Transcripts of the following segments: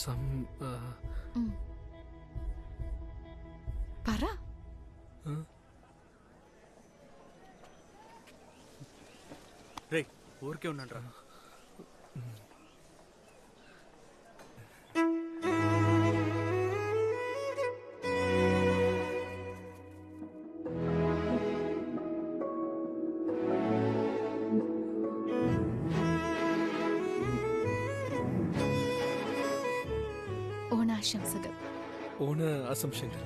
Some పరా రే ఊరికే ఉన్నాను రా. ഓണാശംസകൾ. ഓണ അസംശങ്ങൾ.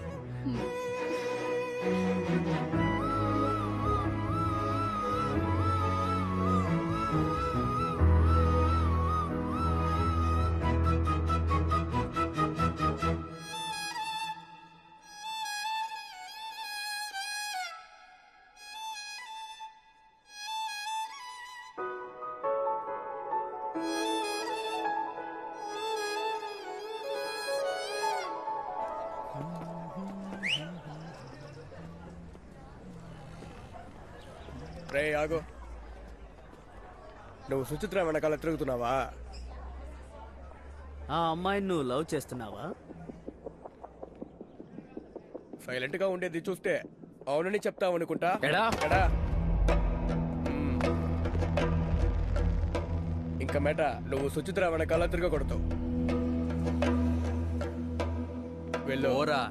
రే ఆగు, నువ్వు సుచిత్ర వెనకాల తిరుగుతున్నావా? ఆ అమ్మాయిని నువ్వు లవ్ చేస్తున్నావా? సైలెంట్ గా ఉండేది చూస్తే అవునని చెప్తావు అనుకుంటా. ఎడా ఎడా ఇంకా మేట నువ్వు సుచిత్ర వెనకాల తిరగకూడదు. వెళ్ళు. ఓరా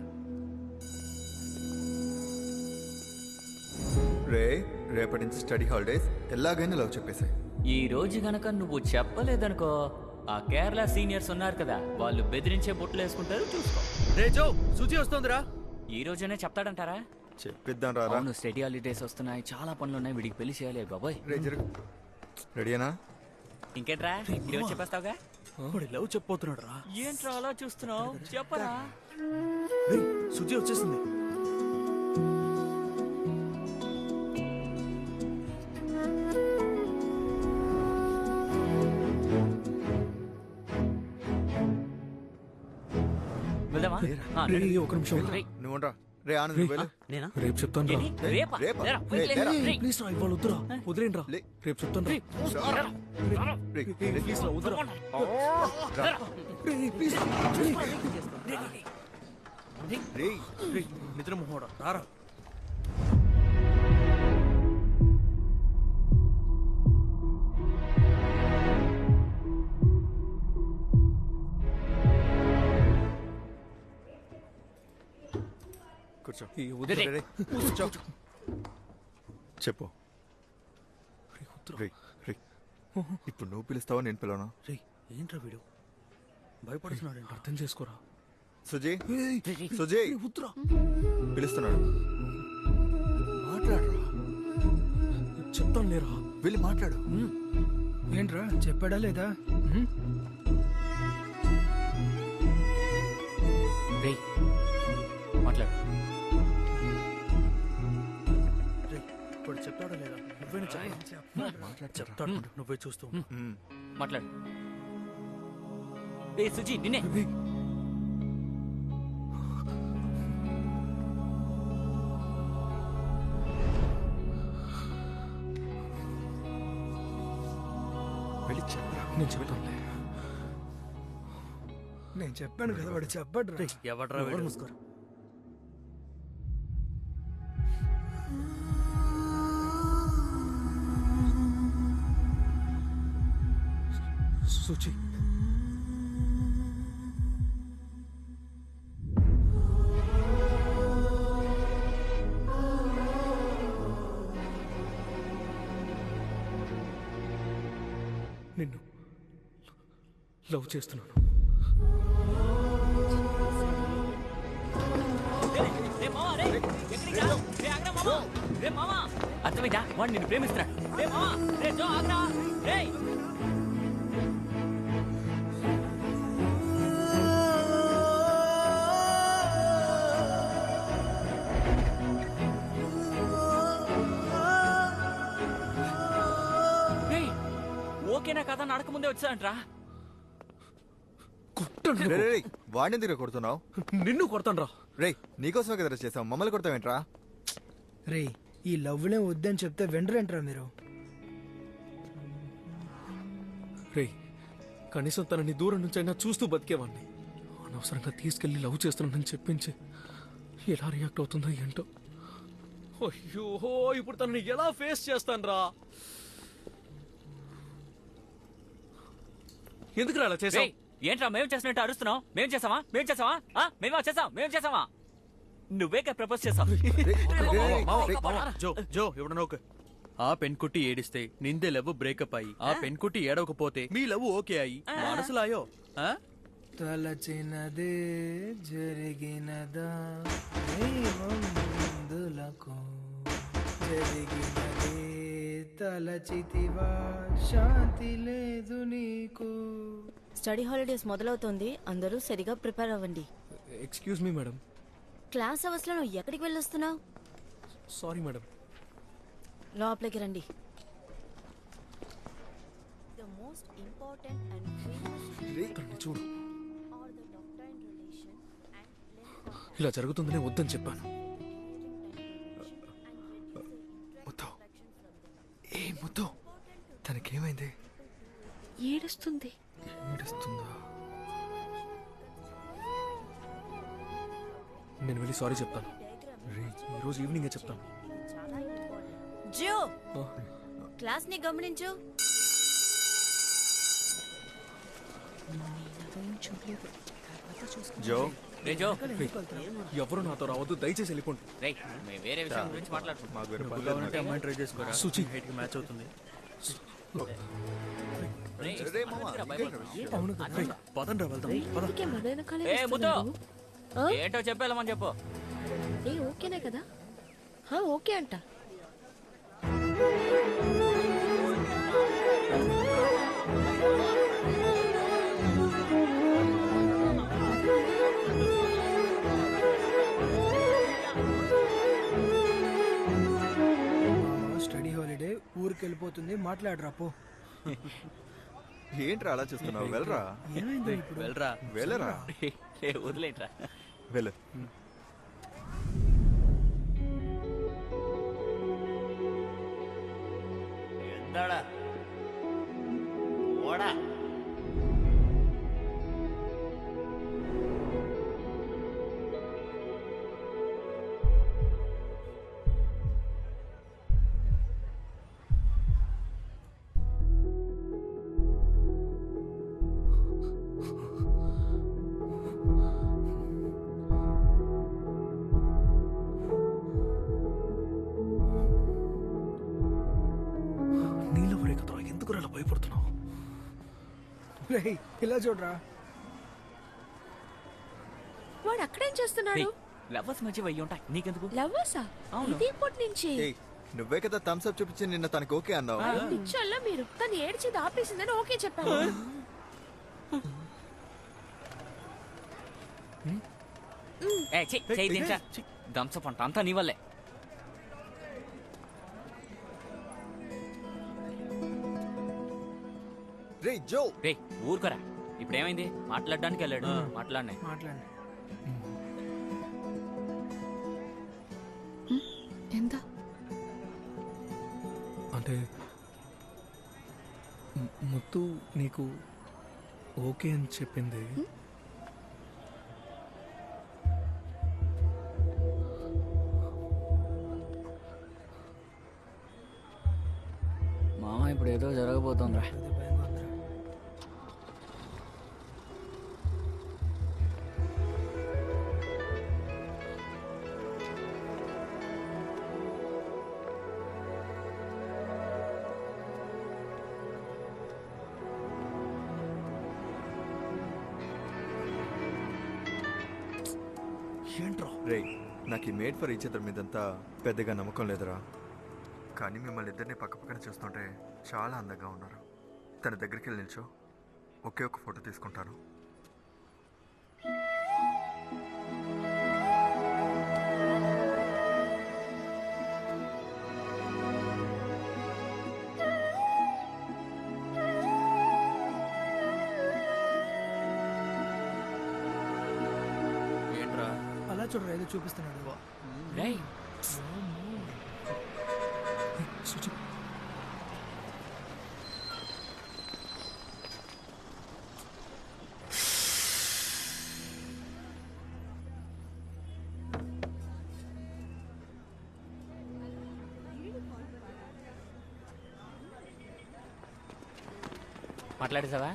రేపటి నుంచి స్టడీ హాలిడేస్, ఎలాగైనా లవ్ చెప్పేసాయి. ఈ రోజు గనక నువ్వు చెప్పలేదనుకో, ఆ కేరళ సీనియర్స్ ఉన్నారు కదా, వాళ్ళు బెదిరించే బొట్లు వేసుకుంటారు, చూసుకో. రే జో, శుచి వస్తుందిరా. ఈ రోజునే చెప్తాడంటారా? చెప్పిద్దాం రా. అవును, స్టడీ హాలిడేస్ వస్తున్నాయి, చాలా పనులు ఉన్నాయి, వీడికి పెళ్లి చేయాలి బాబాయ్. రే జరుగు. రెడీనా? ఇంకేంట్రా, ఈరోజు చెప్పేస్తావుగా? లవ్ చెప్పబోతున్నాడు రా. ఏంట్రా అలా చూస్తున్నావు, చెప్పరా. శుచి వచ్చేసింది. వెళ్దామా? రే ఒక నిమిషం. నువ్వు రా. రే ఆనంద్ నువ్వు వెళ్ళు. నేనా? రేపు చెప్తాను రా. రేపా? రేపా? లేరా, రే, లేరా. ప్లీజ్ రా, ఇవాళ వద్దురా, వదిలేండి రా. లే. రేపు చెప్తాను రా. రే, రే, ప్లీజ్ రా, వద్దురా. రా. రే, ప్లీజ్ రా. రే, రే, నిద్ర మొహోడా రారా. కూర్చో. ఈ వద్దురా. రే, రే, కూర్చో. చెప్పు. రే, వద్దురా. రే, రే. ఇప్పుడు నువ్వు పిలుస్తావా నేను పిలవనా? రే ఏంట్రా వీడు భయపడుతున్నాడు. అర్థం చేసుకోరా. సుజీ, ఏయ్, సుజీ రే, వద్దురా. పిలుస్తున్నాడు. మాట్లాడరా. చెప్తాను లేరా. వెళ్ళి మాట్లాడు. ఏంట్రా చెప్పాడా లేదా? రేయ్, మాట్లాడు. రే ఇప్పుడు చెప్తాడా లేదా? నువ్వేనా చెప్తాడు, నువ్వే చూస్తూ ఉండు. మాట్లాడు. రే సుజీ, నిన్నే. వెళ్ళి చెప్పరా. నేను చెప్తానులే. నేను చెప్పాను కదా, వాడు చెప్పాడు. రే ఎవడ్రా వీడు? మూసుకోరా. సుచి, నిన్ను లవ్ చేస్తున్నాను. అర్థమైందా? వాడు నిన్ను ప్రేమిస్తున్నాడు. రే మావా, రే జో ఆగ్రా, రేయ్. రేయ్, ఓకేనా కదా నడకముందే వచ్చాడంట్రా. రే, రే, రే, వాడిని దగ్గర కొడుతున్నావు. నిన్ను కొడతాను రా. రే నీకోసమే కదరా చేసావు, మమ్మల్ని కొడతావేంట్రా? రే ఈ లవ్లే వద్దని చెప్తే వెంటరేంట్రా మీరు? రే కనీసం తనని దూరం నుంచి అయినా చూస్తూ బతికేవాడిని. అనవసరంగా తీసుకెళ్లి లవ్ చేస్తున్నానని చెప్పించి ఎలా రియాక్ట్ అవుతుందో ఏంటో. అయ్యో, ఇప్పుడు తనని ఎలా ఫేస్ చేస్తాను రా? ఎందుకు అలా చేసావు? రేయ్, ఏంట్రా మేము చేసినట్టు అరుస్తున్నావు? మేము చేసావా? మేము చేసావా? నువ్వేగా ప్రపోజ్ చేసావు. జో ఇప్పుడు ఓకే. ఆ పెన్కుట్టి ఏడిస్తే నిందే లవ్ బ్రేకప్ అయ్యి ఆ పెన్కుట్టి ఏడవకపోతే మీ లవ్ ఓకే అయ్యి మనసులాయో. తలచినదే జరిగినదా దైవం ముందులకు జరిగినదే తలచితివా శాంతి లేదు నీకు. స్టడీ హాలిడేస్ మొదలవుతోంది, అందరూ సరిగా ప్రిపేర్ అవ్వండి. Excuse me madam. Class hours లో నువ్వు ఎక్కడికి వెళ్ళొస్తున్నావు? Sorry madam. లోపలికి రండి. The most important and famous తనని చూడు, or the doctrine relation and length ఇలా జరుగుతుందనే వద్దని చెప్పాను. ముద్దు, ఏ ముద్దు, తనకేమైంది? ఏడుస్తుంది. ఏడుస్తుందా? నేను వెళ్ళి సారీ చెప్తాను. ఈరోజు ఈవినింగే చెప్తాను. జో, క్లాస్ ని గమనించు. జో, రే జో, ఎవరు నాతో రావద్దు, దయచేసి వెళ్ళిపోండి. రేయ్, మేము వేరే విషయం గురించి మాట్లాడుకుంటాం. మాకు వేరే పని లేదు. కావాలంటే అమ్మాయిని ట్రై చేసుకోరా. సుచి. హైట్ కి మ్యాచ్ అవుతుంది. రేయ్, రే మామ, ఎందుకురా భయపడుతున్నావ్? అవును కదా. పదండ్రా వెళ్దాం. పద. ఏ ముద్దు, ఏంటో చెప్పేళ్ళమని చెప్పు. ఓకేనే కదా? ఓకే అంట. స్టడీ హాలిడే ఊరికి వెళ్ళిపోతుంది, మాట్లాడరా పో. ఏంట్రా అలా చూస్తున్నావు? వెళ్ళరా, ఏమైంది ఇప్పుడు? వెళ్ళరా. వెళ్ళరా, ఏ వదిలేంట్రా. వెళ్ళు. ఎందాడా ఓడా. నీలో వరే కదరా, ఎందుకు అలా భయపడుతున్నావు? రేయ్, ఇలా చూడరా. వాడు అక్కడేం చేస్తున్నాడు? లవర్స్ మధ్య వెయ్యి ఉంటాయి, నీకెందుకు? లవ్వర్సా? అవును. ఇది ఇప్పటి నుంచి ఏయ్, నువ్వే కదా థమ్స్ అప్ చూపించి నిన్న తనకి ఓకే అన్నావు. పిచ్చోళ్ళ మీరు. తను ఏడ్చింది ఆపేసిందని ఓకే చెప్పాను. ఏ చెయ్యి దించా. థమ్సప్ అంట అంతా నీ వల్లే. రే జో, రే ఊరుకోరా. ఇప్పుడు ఏమైంది? మాట్లాడడానికి వెళ్ళాడు. మాట్లాడినా మాట్లాడండి. ఎంత? అంటే ముత్తు నీకు ఓకే అని చెప్పింది. మామ ఇప్పుడు ఏదో జరగబోతోందిరా. అది భయంగా ఉందిరా. ఏంట్రా? రే, నాకు ఈ మేడ్ ఫర్ ఈచ్ అదర్ మీదంతా పెద్దగా నమ్మకం లేదురా. కానీ మిమ్మల్ని ఇద్దరిని పక్కపక్కన చూస్తుంటే చాలా అందంగా ఉన్నారు. తన దగ్గరికి వెళ్ళి నిల్చో, ఒకే ఒక ఫోటో తీసుకుంటాను. ఏంట్రా. అలా చూడరా, ఏదో చూపిస్తున్నాడు. రేయ్ సుచి, మాట్లాడేసావా?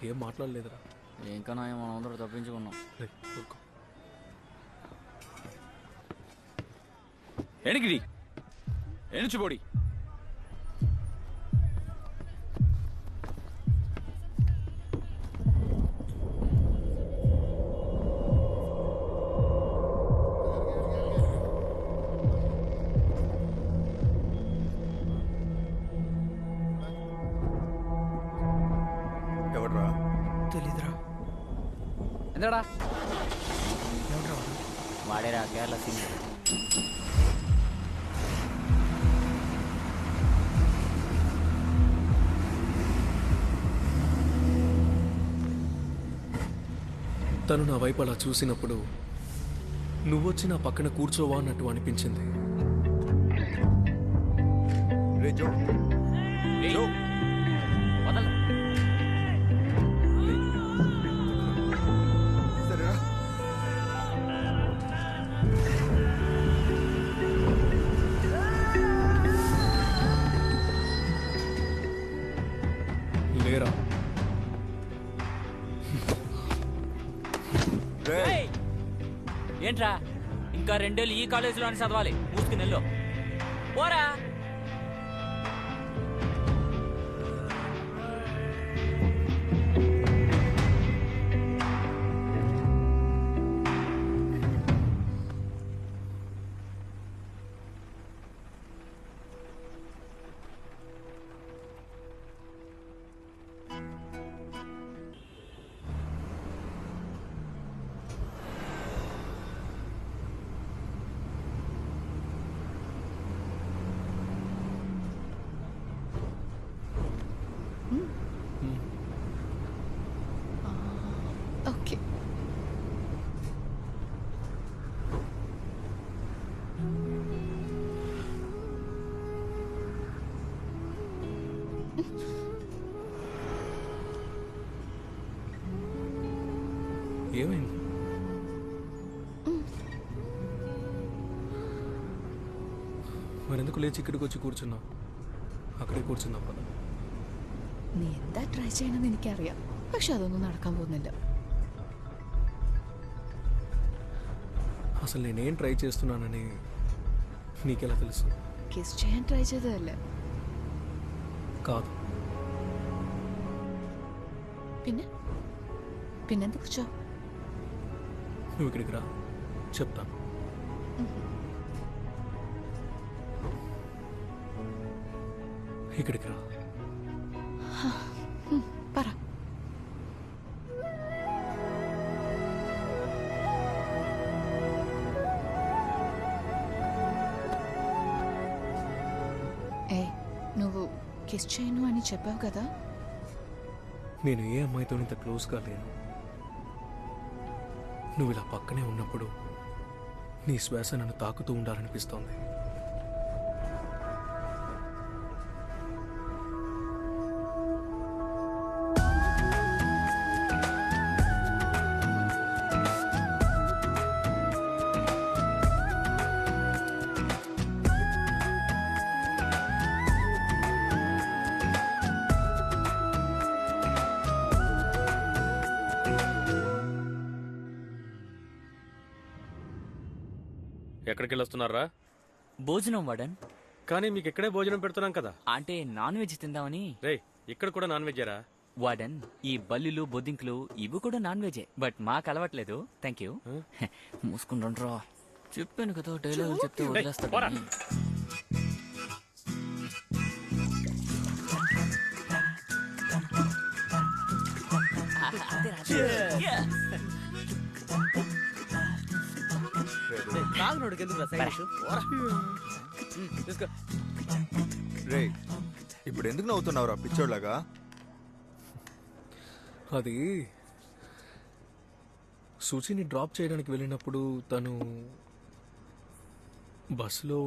ఏం మాట్లాడలేదురా. ఇంకా మనం అందరూ తప్పించుకున్నాం. రేయ్, ఊరుకో. ఎనికిడి ఎనుచుబోడి ఎవడ్రా? తెలీదురా. ఎందడా ఎవడ్రా వాడు? వాడేరా కేరళ సీనియర్. తను నా వైపు అలా చూసినప్పుడు నువ్వొచ్చి నా పక్కన కూర్చోవా అన్నట్టు అనిపించింది. రే జో, జో. వదలు. సరేరా. లేరా? రే, ఏంట్రా ఇంకా 2 ఏళ్ళు ఈ కాలేజీలోనే చదవాలి? మూసుకుని వెళ్ళు. పోరా. ఓకే. ఏమైంది? మరెందుకు లేచి ఇక్కడికి వచ్చి కూర్చున్నావు? അക്കടെ കൂർച്ചുന്നാ പദം. നീ എന്താ ട്രൈ ചെയ്യണമെന്ന് എനിക്കറിയാം, പക്ഷെ അതൊന്നും നടക്കാൻ പോകുന്നില്ല. అసలు నేనేం ట్రై చేస్తున్నానని నీకెలా తెలుసు? കിസ് ചെയ്യാൻ ട്രై ചെയ്തതല്ലേ? కాదు. പിന്നെ പിന്നെന്ത് കുറിച്ചോ? నువ్వు ఇక్కడికి రా, చెప్తాను. ఇక్కడికి రా. പറ. ఏ నువ్వు కిస్ చేయను అని చెప్పావు కదా? నేను ఏ అమ్మాయితో ఇంత క్లోజ్గా లేను. నువ్వు ఇలా పక్కనే ఉన్నప్పుడు నీ శ్వాస నన్ను తాకుతూ ఉండాలనిపిస్తోంది. ఎక్కడికి వెళ్ళొస్తున్నారా? భోజనం వాడన్. కానీ మీకు ఇక్కడే భోజనం పెడుతున్నాం కదా. అంటే నాన్ వెజ్ తిందామని. రే, ఇక్కడ కూడా నాన్ వెజ్జేరా? వాడన్, ఈ బల్లులు బొద్దింకులు ఇవి కూడా నాన్ వెజే, బట్ మాకు అలవాట్లేదు. Thank you. మూసుకుంటుండ్రా. చెప్పాను కదా డైలాగ్ చెప్తే వదిలేస్తాను. రే, ఇప్పుడు ఎందుకు నవ్వుతున్నావురా పిచ్చోడ్లాగా? అది సూచిని డ్రాప్ చేయడానికి వెళ్ళినప్పుడు తను బస్సులో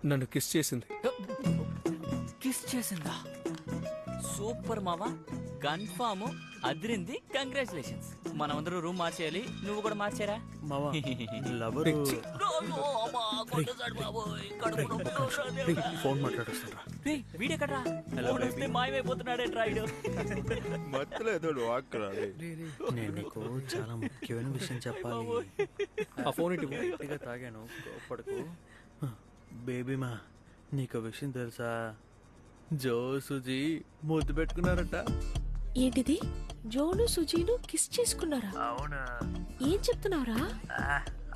నన్ను కిస్ చేసింది. కిస్ చేసిందా? సూపర్ మావా, కన్ఫామ్ అదిరింది. కంగ్రాచులేషన్స్. మనమందరూ రూమ్ మార్చేయాలి, నువ్వు కూడా మార్చారా? మావా లవర్ ఫోన్ మాట్లాడుతుండ్రా. వీడియో కట్రా మాయమైపోతున్నాడే ట్రైడ్. నేను నీకు చాలా ముఖ్యమైన విషయం చెప్పాలి. ఆ ఫోన్ ఇటు గట్టిగా తాగాను, కోపడకు. బేబీ మా, నీకు విషయం తెలుసా? జో సుజీ ముద్దు పెట్టుకున్నారట. ఏంటిది? జోను సుజీను కిస్ చేసుకున్నారా? అవునా? ఏం చెప్తున్నారా?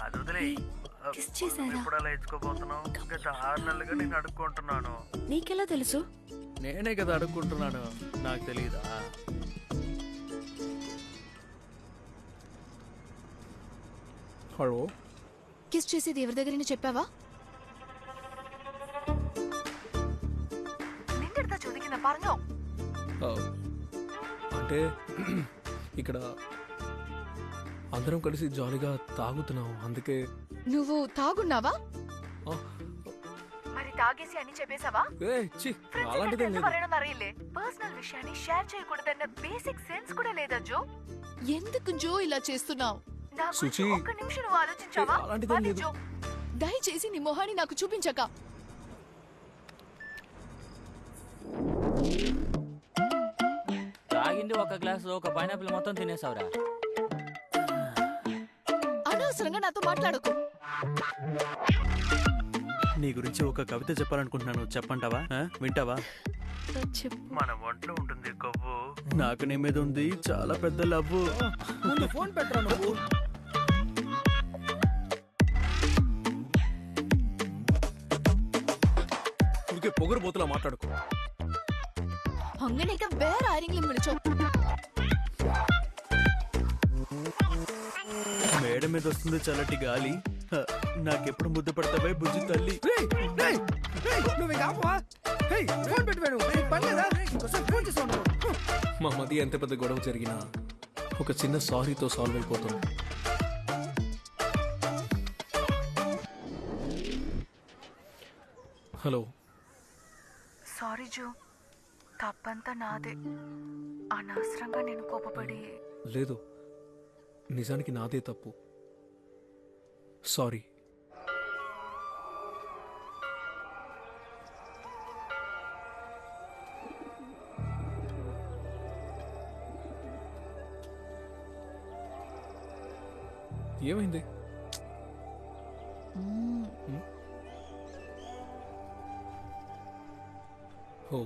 అది వదిలే. కిస్ చేశారా? ఇప్పుడు అలా ఇచ్చుకోబోతున్నావు. గత 6 నెలలుగా నేను అడుక్కుంటున్నాను. నీకెలా తెలుసు? నేనే కదా అడుక్కుంటున్నాను, నాకు తెలీదా? హలో, కిస్ చేసేది ఎవరి దగ్గరైనా చెప్పావా? ఆ, అంటే ఇక్కడ అందరం కలిసి జాలీగా తాగుతున్నాం, అందుకే. నువ్వు తాగున్నావా? ఆ, మరి తాగేసి అని చెప్పేశావా? ఛీ, అలాంటిదేం లేదు. పర్సనల్ విషయాన్ని షేర్ చేయకూడదన్న బేసిక్ సెన్స్ కూడా లేదా జో? ఎందుకు జో ఇలా చేస్తున్నావు? సుచి, ఒక్క నిమిషం నువ్వు ఆలోచించావా? అలాంటిదేం లేదు. జో, దయచేసి నీ మొహాన్ని నాకు చూపించక. తాగింది ఒక గ్లాసు, ఒక పైనాపిల్ మొత్తం తినేసావురా. అనవసరంగా నాతో మాట్లాడకు. నీ గురించి ఒక కవిత చెప్పాలనుకుంటున్నాను, చెప్పంటావా? వింటావా? మన ఒంట్లో ఉంటుంది కొవ్వు, నాకు నీ మీద ఉంది చాలా పెద్ద లవ్వు. ముందు ఫోన్ పెట్టరా నువ్వు. ఊరికే పొగరు బోతులా మాట్లాడుకో. അങ്ങനെ വേറെ ആരെങ്കിലും വിളിച്ചോ? మేడ మీద వస్తుంది చల్లటి గాలి, నాకెప్పుడు ముద్దు పడతావే బుజ్జి తల్లి. నువ్వు ఇంకా ఆపువా? Hey, phone పెట్టిపోయాను. పర్లేదా? ఒకసారి ఫోన్ చేసావు. మా మధ్య ఎంత పెద్ద గొడవ జరిగినా ఒక చిన్న సారీతో సాల్వ్ అయిపోతుంది. హలో. సారీ జో, తప్పంతా నాదే. అనవసరంగా నేను కోపపడి. లేదు, నిజానికి నాదే తప్పు. సారీ. ఏమైంది? ఓ